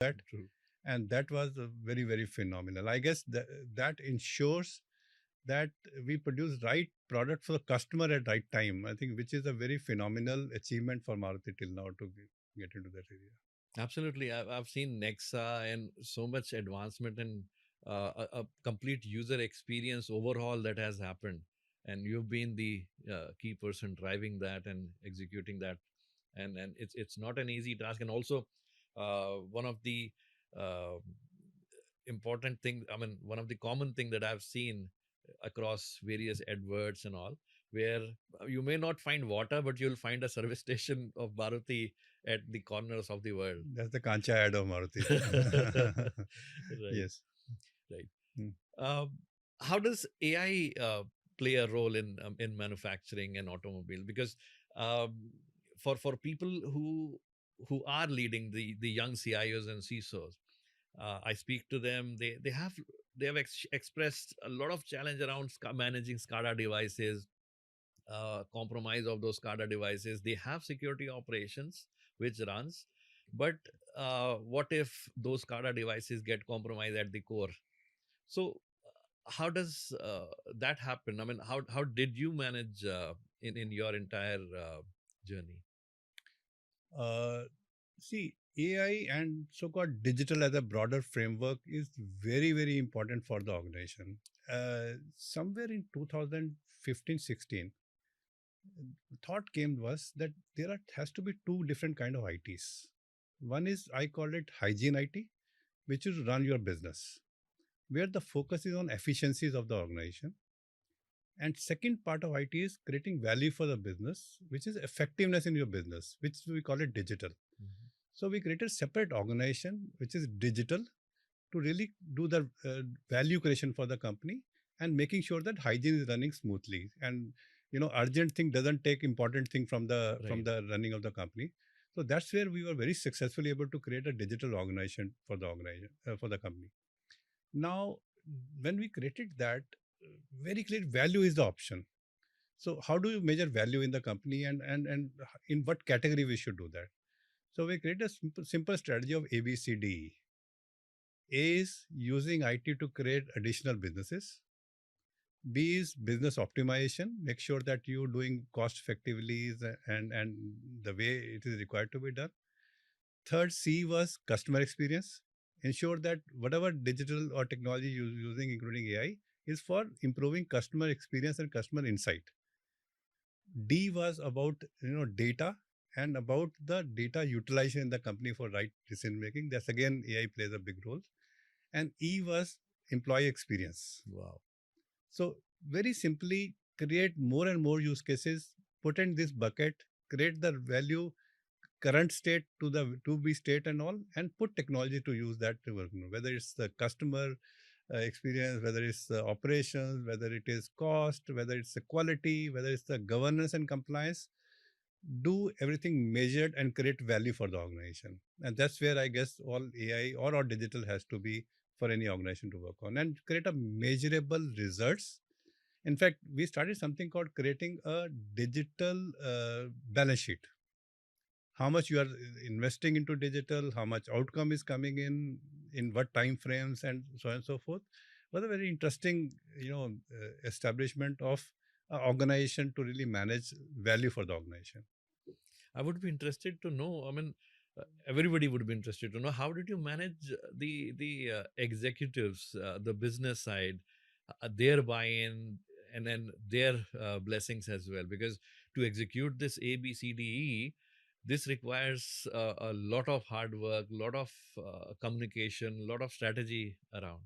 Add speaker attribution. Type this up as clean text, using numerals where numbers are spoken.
Speaker 1: that.
Speaker 2: True.
Speaker 1: And that was very, very phenomenal. I guess that ensures that we produce right product for the customer at right time. I think which is a very phenomenal achievement for Maruti till now to get into that area.
Speaker 2: Absolutely. I've seen Nexa and so much advancement and a complete user experience overhaul that has happened. And you've been the key person driving that and executing that. And it's not an easy task. And also, one of the uh, important thing, I mean, one of the common thing that I've seen across various adverts and all, where you may not find water, but you'll find a service station of Maruti at the corners of the world.
Speaker 1: That's the Kancha ad of Maruti.
Speaker 2: Right,
Speaker 1: Yes.
Speaker 2: right.
Speaker 1: Mm.
Speaker 2: Um, how does AI play a role in manufacturing and automobile? Because um, for people who are leading the young CIOs and CISOs, I speak to them. They have expressed a lot of challenge around managing SCADA devices, compromise of those SCADA devices. They have security operations which runs, but what if those SCADA devices get compromised at the core? So, how does that happen? I mean, how did you manage in your entire journey?
Speaker 1: Uh, See, AI and so-called digital as a broader framework is very, very important for the organization. Somewhere in 2015-16, thought came was that has to be two different kind of ITs. One is I call it hygiene IT, which is run your business, where the focus is on efficiencies of the organization. And second part of IT is creating value for the business, which is effectiveness in your business, which we call it digital.
Speaker 2: Mhm.
Speaker 1: So we created separate organization, which is digital, to really do the value creation for the company and making sure that hygiene is running smoothly. And urgent thing doesn't take important thing from
Speaker 2: Right.
Speaker 1: the running of the company. So that's where we were very successfully able to create a digital organization for the organization for the company. Now, when we created that, very clear value is the option. So how do you measure value in the company, and in what category we should do that? So we create a simple strategy of ABCDE. A is using IT to create additional businesses. B is business optimization. Make sure that you're doing cost effectively and the way it is required to be done. Third, C was customer experience. Ensure that whatever digital or technology you're using, including AI, is for improving customer experience and customer insight. D was about data and about the data utilization in the company for right decision making. That's again AI plays a big role. And E was employee experience.
Speaker 2: Wow.
Speaker 1: So very simply create more and more use cases, put in this bucket, create the value current state to the to be state and all, and put technology to use that to work. Whether it's the customer experience, whether it's the operations, whether it is cost, whether it's the quality, whether it's the governance and compliance, do everything measured and create value for the organization. And that's where I guess all AI or digital has to be for any organization to work on and create a measurable results. In fact, we started something called creating a digital balance sheet. How much you are investing into digital, how much outcome is coming in what time frames, and so on and so forth. Was a very interesting, establishment of organization to really manage value for the organization.
Speaker 2: I would be interested to know. I mean, everybody would be interested to know how did you manage the executives, the business side, their buy-in, and then their blessings as well. Because to execute this ABCDE, this requires a lot of hard work, lot of communication, lot of strategy around.